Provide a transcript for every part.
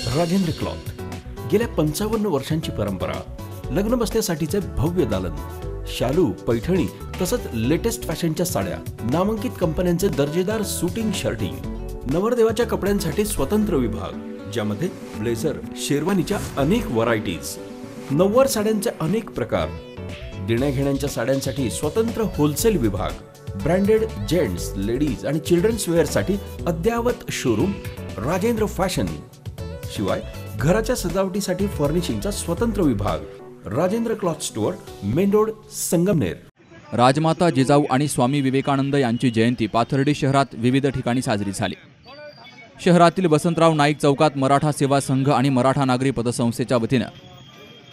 Rajendra cloth, गेल्या 55 वर्षांची परंपरा, लग्न बसण्यासाठीचे भव्य दालन, शालू, पैठणी तसंच लेटेस्ट फॅशनच्या साड्या, नामांकित कंपन्यांचे दर्जेदार सुटिंग शर्टिंग, नवरदेवाच्या कपड्यांसाठी स्वतंत्र विभाग ज्यामध्ये ब्लेझर, शेरवानीच्या अनेक व्हरायटीज, नववार साड्यांचे अनेक प्रकार, देण्याघेण्यांच्या साड्यांसाठी स्वतंत्र होलसेल विभाग, ब्रँडेड जेंट्स, लेडीज आणि चिल्ड्रन्स वेअरसाठी अद्ययावत शोरूम राजेंद्र फॅशन, शिवाय घराच्या सजावटीसाठी फर्निशिंगचा स्वतंत्र विभाग Rajendra cloth store, main road, Sangamner. Rajmata Jijau आणि स्वामी विवेकानंद यांची जयंती पाथर्डी शहरात विविध ठिकाणी साजरी झाली। शहरातील वसंतराव नाईक चौकात मराठा सेवा संघ आणि मराठा नागरी पतसंस्थेच्या वतीने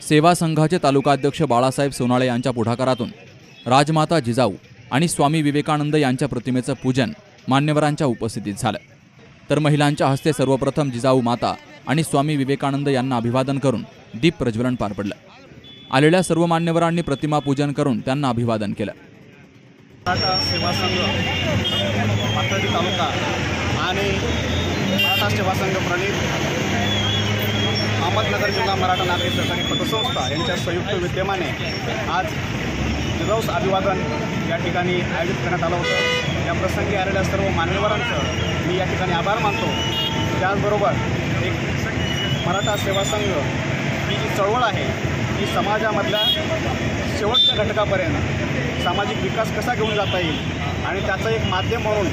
सेवा संघाचे तालुकाध्यक्ष बाळासाहेब सोनाळे यांच्या पुढाकारातून राजमाता जिजाऊ आणि स्वामी विवेकानंद यांच्या प्रतिमेचं पूजन मान्यवरांच्या उपस्थितीत झालं। तर महिलांच्या हस्ते सर्वप्रथम जिजाऊ माता आणि स्वामी विवेकानंद यांना अभिवादन करून दीप प्रज्वलन पार पडलं। आलेल्या सर्व मान्यवरांनी प्रतिमा पूजन करून त्यांना अभिवादन केलं। मराठा सेवा संघ पाथर्डी तालुका आणि मराठा सेवा संघ प्रणित अहमदनगर जिल्हा मराठा नागरी सहकारी पतसंस्था यांच्या संयुक्त विद्यमाने आज जिजाऊ अभिवादन या ठिकाणी आयोजित करण्यात आलं होतं। या प्रसंगी आलेल्या सर्व मान्यवरांचं मी या ठिकाणी आभार मानतो। त्याचबरोबर एक मराठा सेवा संघ ही जी चळवळ आहे ही समाजामधल्या शेवटच्या घटकापर्यंत सामाजिक विकास कसा घेऊन जाता येईल आणि त्याचं एक माध्यम म्हणून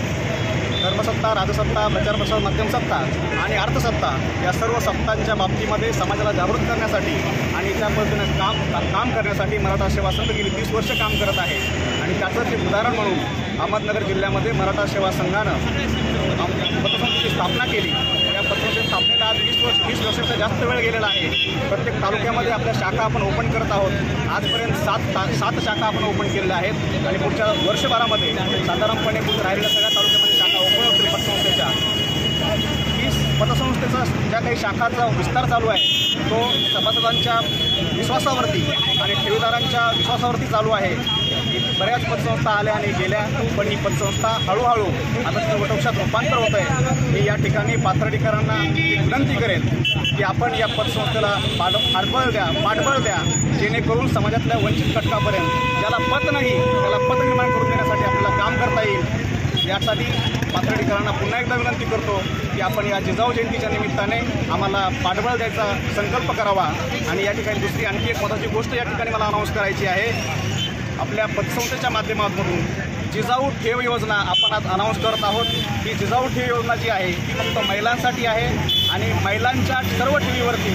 धर्मसत्ता, राजसत्ता, प्रचार प्रसार माध्यम सत्ता आणि अर्थसत्ता या सर्व सत्तांच्या बाबतीमध्ये समाजाला जागृत करण्यासाठी आणि त्या पद्धतीने काम करण्यासाठी मराठा सेवा संघ गेली 30 वर्ष काम करत आहे। आणि त्याचंच एक उदाहरण म्हणून अहमदनगर जिल्ह्यामध्ये मराठा सेवा संघानं पतसंस्थेची स्थापना केली। या पतसंस्थेच्या स्थापनेला आज 20 वर्षाचा जास्त वेळ गेलेला आहे। प्रत्येक तालुक्यामध्ये आपल्या शाखा आपण ओपन करत आहोत। आजपर्यंत 7 शाखा आपण ओपन केलेल्या आहेत आणि पुढच्या वर्षभरामध्ये साधारणपणे राहिलेल्या सगळ्या तालुक्यामध्ये शाखा ओपन होतील पतसंस्थेच्या। पतसंस्थेचा ज्या काही शाखांचा विस्तार चालू आहे तो सभासदांच्या विश्वासावरती आणि ठेवीदारांच्या विश्वासावरती चालू आहे। बऱ्याच पतसंस्था आल्या आणि गेल्या, पण ही पतसंस्था हळूहळू आता तिचं वटवृक्षात रूपांतर होत आहे। मी या ठिकाणी पाथर्डीकरांना विनंती करेन की आपण या पतसंस्थेला पाठबळ द्या जेणेकरून समाजातल्या वंचित घटकापर्यंत ज्याला पत नाही त्याला पत निर्माण करून देण्यासाठी आपल्याला काम करता येईल। यासाठी पाथर्डीकरांना पुन्हा एकदा विनंती करतो की आपण या जिजाऊ जयंतीच्या निमित्ताने आम्हाला पाठबळ द्यायचा संकल्प करावा। आणि या ठिकाणी दुसरी आणखी एक महत्त्वाची गोष्ट या ठिकाणी मला अनाऊन्स करायची आहे। आपल्या पतसंस्थेच्या माध्यमातून जिजाऊ ठेव योजना आपण आज अनाऊन्स करत आहोत। ही जिजाऊ ठेव योजना जी आहे ती फक्त महिलांसाठी आहे आणि महिलांच्या सर्व ठेवीवरती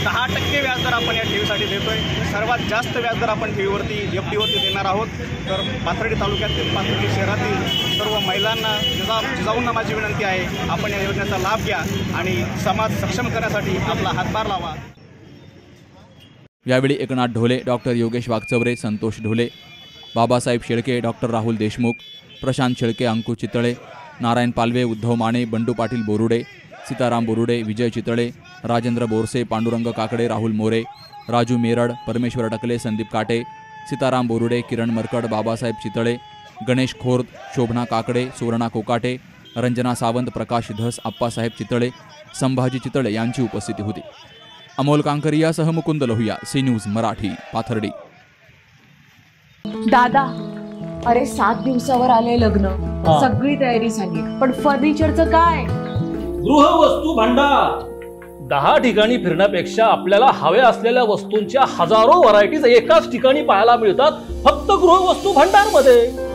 10% व्याजदर आपण या ठेवीसाठी देतोय। सर्वात जास्त व्याजदर आपण ठेवीवरती FDवरती देणार आहोत। तर पाथर्डी तालुक्यातील, पाथर्डी शहरातील सर्व महिलांना, जिजाऊंना माझी विनंती आहे आपण या योजनेचा लाभ घ्या आणि समाज सक्षम करण्यासाठी आपला हातभार लावा। यावेळी एकनाथ ढोले, डॉक्टर योगेश वागचौरे, संतोष ढोले, बाबासाहेब शेळके, डॉक्टर राहुल देशमुख, प्रशांत शेळके, अंकुश चितळे, नारायण पालवे, उद्धव माने, बंडू पाटील बोरुडे, सीताराम बोरुडे, विजय चितळे, राजेंद्र बोरसे, पांडुरंग काकडे, राहुल मोरे, राजू मेरड, परमेश्वर टकले, संदीप काटे, सीताराम बोरुडे, किरण मरकड, बाबासाहेब चितळे, गणेश खोर्द, शोभना काकडे, सुवर्णा कोकाटे, रंजना सावंत, प्रकाश धस, आप्पासाहेब चितळे, संभाजी चितळे यांची उपस्थिती होती। अमोल कांकरियासह मुकुंद लोहिया, सी न्यूज मराठी, पाथर्डी। दादा, अरे 7 दिवसावर आले लग्न, सगळी तयारी झाली, पण फर्निचरचं काय? गृहवस्तू भांडार 10 ठिकाणी फिरण्यापेक्षा आपल्याला हव्या असलेल्या वस्तूंच्या हजारो व्हरायटीज एकाच ठिकाणी पाहायला मिळतात फक्त गृहवस्तू भांडार मध्ये।